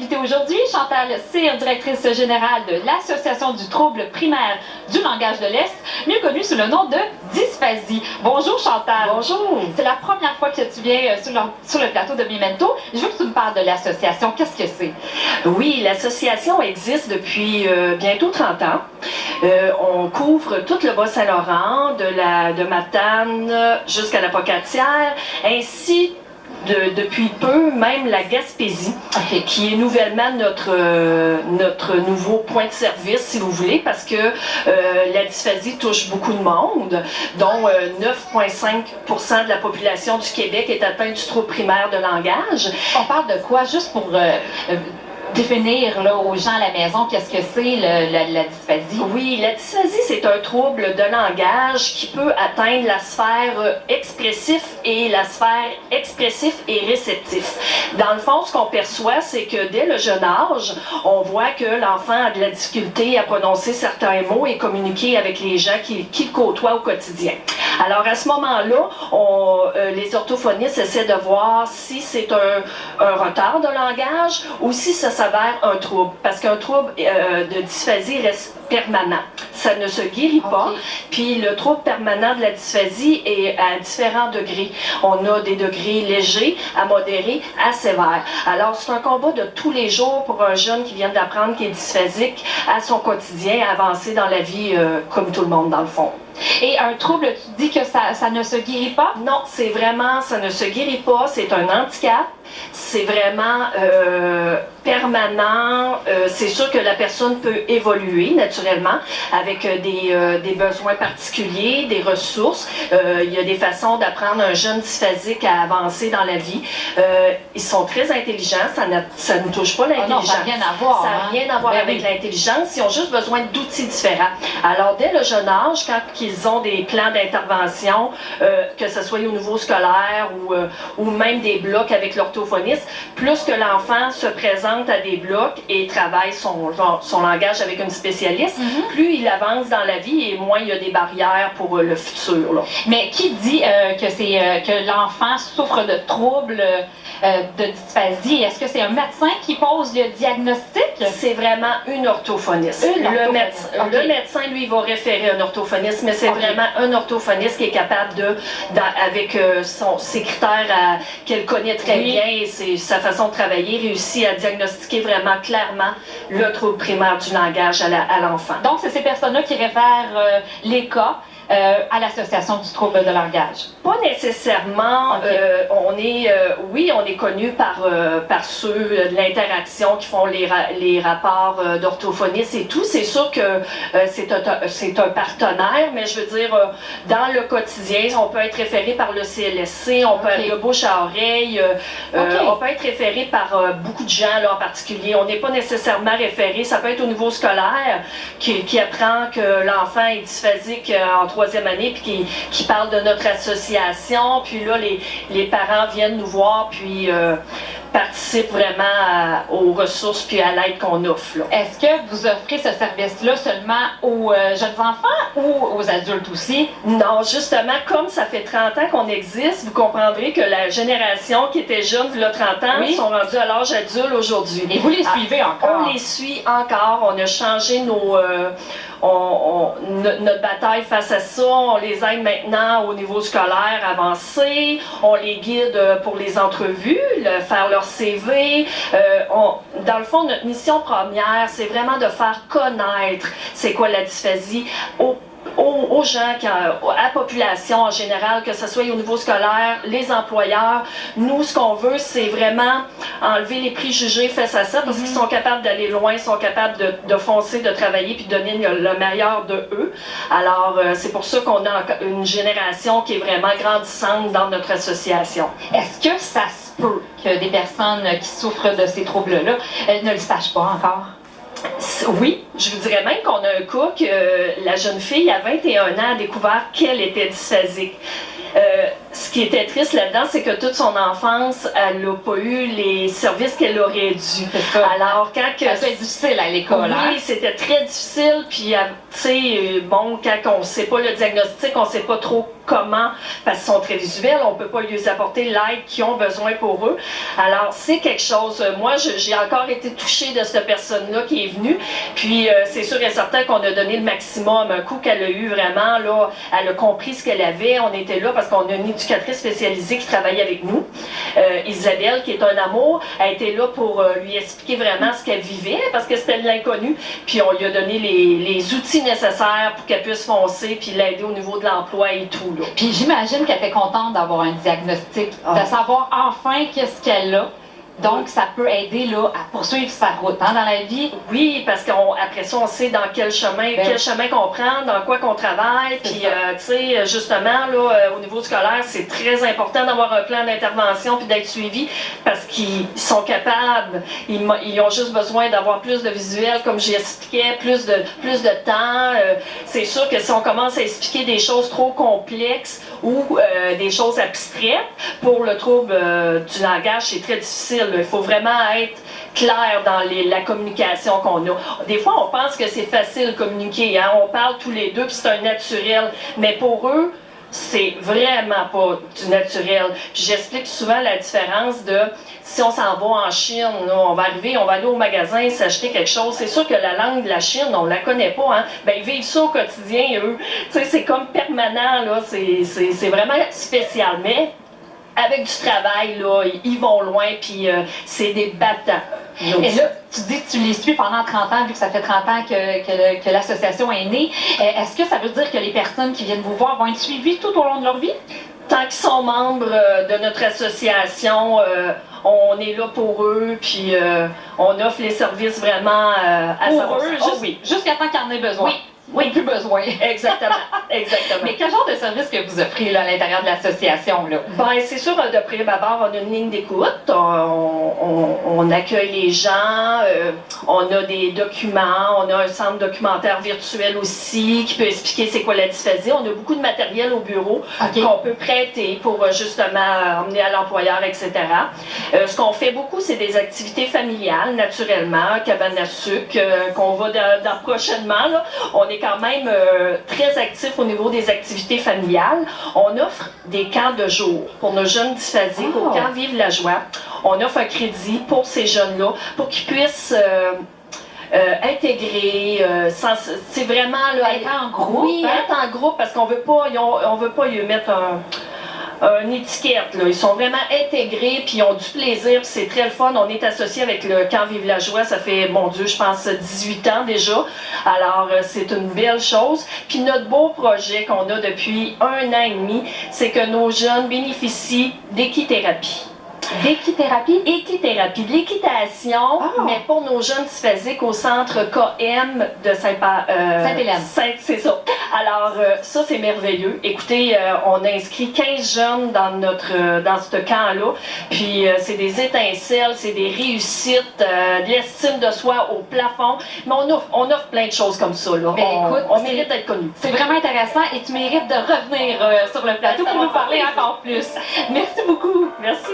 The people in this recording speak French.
invitée aujourd'hui, Chantal Cyr, directrice générale de l'Association du trouble primaire du langage de l'Est, mieux connue sous le nom de dysphasie. Bonjour Chantal. Bonjour. C'est la première fois que tu viens sur le plateau de Memento. Je veux que tu me parles de l'association. Qu'est-ce que c'est? Oui, l'association existe depuis bientôt 30 ans. On couvre tout le Bas-Saint-Laurent, de Matane jusqu'à la Pocatière, ainsi depuis peu, même la Gaspésie, qui est nouvellement notre nouveau point de service, si vous voulez, parce que la dysphasie touche beaucoup de monde, dont 9,5% de la population du Québec est atteinte du trouble primaire de langage. On parle de quoi, juste pour définir là, aux gens à la maison, qu'est-ce que c'est la dysphasie? Oui, la dysphasie, c'est un trouble de langage qui peut atteindre la sphère expressif et la sphère expressif et réceptif. Dans le fond, ce qu'on perçoit, c'est que dès le jeune âge, on voit que l'enfant a de la difficulté à prononcer certains mots et communiquer avec les gens qui le côtoient au quotidien. Alors à ce moment-là, les orthophonistes essaient de voir si c'est un retard de langage ou si ça s'avère un trouble. Parce qu'un trouble de dysphasie reste permanent. Ça ne se guérit pas. Puis le trouble permanent de la dysphasie est à différents degrés. On a des degrés légers, à modérés, à sévères. Alors c'est un combat de tous les jours pour un jeune qui vient d'apprendre qu'il est dysphasique à son quotidien, à avancer dans la vie comme tout le monde dans le fond. Et un trouble, tu dis que ça ne se guérit pas? Non, c'est vraiment, ça ne se guérit pas, c'est un handicap, c'est vraiment permanent. C'est sûr que la personne peut évoluer naturellement avec des besoins particuliers, des ressources. Il y a des façons d'apprendre un jeune dysphasique à avancer dans la vie. Ils sont très intelligents, ça ne touche pas l'intelligence. Ça n'a rien à voir. Ça n'a rien à voir avec l'intelligence, ils ont juste besoin d'outils différents. Alors dès le jeune âge, quand ils ont des plans d'intervention, que ce soit au niveau scolaire ou même des blocs avec l'orthophoniste, plus que l'enfant se présente à des blocs et travaille son langage avec une spécialiste, plus il avance dans la vie et moins il y a des barrières pour le futur. Là. Mais qui dit que l'enfant souffre de troubles de dysphasie? Est-ce que c'est un médecin qui pose le diagnostic? C'est vraiment une orthophoniste. Le médecin, lui, va référer un orthophoniste, mais c'est vraiment un orthophoniste qui est capable avec ses critères qu'elle connaît très bien et sa façon de travailler, réussit à diagnostiquer vraiment clairement le trouble primaire du langage à l'enfant. Donc, c'est ces personnes-là qui réfèrent les cas à l'Association du trouble de langage? Pas nécessairement. Oui, on est connu par ceux de l'interaction qui font les rapports d'orthophonistes et tout. C'est sûr que c'est un partenaire, mais je veux dire, dans le quotidien, on peut être référé par le CLSC, on peut être de bouche à oreille, on peut être référé par beaucoup de gens là, en particulier. On n'est pas nécessairement référé, ça peut être au niveau scolaire qui apprend que l'enfant est dysphasique en 3e année, puis qui parle de notre association, puis là, les parents viennent nous voir, puis participent vraiment aux ressources, puis à l'aide qu'on offre. Est-ce que vous offrez ce service-là seulement aux jeunes enfants ou aux adultes aussi? Non, justement, comme ça fait 30 ans qu'on existe, vous comprendrez que la génération qui était jeune, il y a 30 ans, sont rendus à l'âge adulte aujourd'hui. Et vous les suivez encore? On les suit encore, on a changé notre bataille face à ça, on les aide maintenant au niveau scolaire avancé, on les guide pour les entrevues, faire leur CV. Dans le fond, notre mission première, c'est vraiment de faire connaître c'est quoi la dysphasie aux gens, à la population en général, que ce soit au niveau scolaire, les employeurs. Nous, ce qu'on veut, c'est vraiment enlever les préjugés face à ça, parce qu'ils sont capables d'aller loin, ils sont capables de foncer, de travailler, puis de donner le meilleur de eux. Alors, c'est pour ça qu'on a une génération qui est vraiment grandissante dans notre association. Est-ce que ça se peut que des personnes qui souffrent de ces troubles-là ne le sachent pas encore? Oui, je vous dirais même qu'on a un cas que la jeune fille, à 21 ans, a découvert qu'elle était dysphasique. ce qui était triste là-dedans, c'est que toute son enfance, elle n'a pas eu les services qu'elle aurait dû. Alors, quand que... Ça peut être difficile à l'école, hein? Oui, c'était très difficile, puis, tu sais, bon, quand on ne sait pas le diagnostic, on ne sait pas trop comment, parce qu'ils sont très visuels, on ne peut pas lui apporter l'aide qu'ils ont besoin pour eux. Alors, c'est quelque chose, moi, j'ai encore été touchée de cette personne-là qui est venue, puis c'est sûr et certain qu'on a donné le maximum, un coup qu'elle a eu vraiment, là, elle a compris ce qu'elle avait, on était là parce qu'on a une éducatrice spécialisée qui travaille avec nous, Isabelle, qui est un amour, a été là pour lui expliquer vraiment ce qu'elle vivait, parce que c'était de l'inconnu, puis on lui a donné les outils nécessaires pour qu'elle puisse foncer, puis l'aider au niveau de l'emploi et tout. Là. Puis j'imagine qu'elle était contente d'avoir un diagnostic, de savoir enfin qu'est-ce qu'elle a. Donc, ça peut aider là, à poursuivre sa route hein, dans la vie. Oui, parce qu'après ça, on sait dans quel chemin qu'on prend, dans quoi qu'on travaille. Puis, tu sais, justement, là, au niveau scolaire, c'est très important d'avoir un plan d'intervention puis d'être suivi parce qu'ils sont capables. Ils ont juste besoin d'avoir plus de visuels, comme j'expliquais, plus de temps. C'est sûr que si on commence à expliquer des choses trop complexes ou des choses abstraites, pour le trouble du langage, c'est très difficile. Il faut vraiment être clair dans la communication qu'on a. Des fois, on pense que c'est facile de communiquer. Hein? On parle tous les deux, puis c'est un naturel. Mais pour eux, c'est vraiment pas du naturel. Puis j'explique souvent la différence de si on s'en va en Chine, là, on va aller au magasin s'acheter quelque chose. C'est sûr que la langue de la Chine, on la connaît pas. Hein? Ben, ils vivent ça au quotidien, eux. Tu sais, c'est comme permanent, là. C'est vraiment spécial. Mais avec du travail, là, ils vont loin, puis c'est des battants. Et là, tu dis que tu les suis pendant 30 ans, vu que ça fait 30 ans que l'association est née. Est-ce que ça veut dire que les personnes qui viennent vous voir vont être suivies tout au long de leur vie? Tant qu'ils sont membres de notre association, on est là pour eux, puis on offre les services vraiment à pour eux, jusqu'à temps qu'ils en aient besoin. Oui. Oui, plus besoin. Exactement, exactement. Mais quel genre de service que vous offrez là, à l'intérieur de l'association? Ben, c'est sûr, de prime abord, on a une ligne d'écoute, on accueille les gens, on a des documents, on a un centre documentaire virtuel aussi qui peut expliquer c'est quoi la dysphasie. On a beaucoup de matériel au bureau qu'on peut prêter pour justement emmener à l'employeur, etc. Ce qu'on fait beaucoup, c'est des activités familiales, naturellement, cabane à sucre, qu'on va dans prochainement. Là. On est quand même très actif au niveau des activités familiales. On offre des camps de jour pour nos jeunes dysphasiques au camp Vive la joie. On offre un crédit pour ces jeunes-là pour qu'ils puissent intégrer, c'est vraiment là, être en groupe. Oui, être en groupe parce qu'on veut pas lui mettre une étiquette. Là. Ils sont vraiment intégrés, puis ils ont du plaisir, puis c'est très le fun. On est associé avec le Camp Vive la Joie, ça fait, mon Dieu, je pense 18 ans déjà. Alors, c'est une belle chose. Puis notre beau projet qu'on a depuis 1 an et demi, c'est que nos jeunes bénéficient d'équithérapie. D'équithérapie? Équithérapie, de l'équitation, mais pour nos jeunes dysphasiques au centre KM de Sainte-Hélène. C'est ça. Alors, ça, c'est merveilleux. Écoutez, on a inscrit 15 jeunes dans ce camp-là. Puis, c'est des étincelles, c'est des réussites, de l'estime de soi au plafond. Mais on offre plein de choses comme ça. Là. On mérite d'être connus. C'est vraiment intéressant et tu mérites de revenir sur le plateau pour nous parler encore plus. Merci beaucoup. Merci.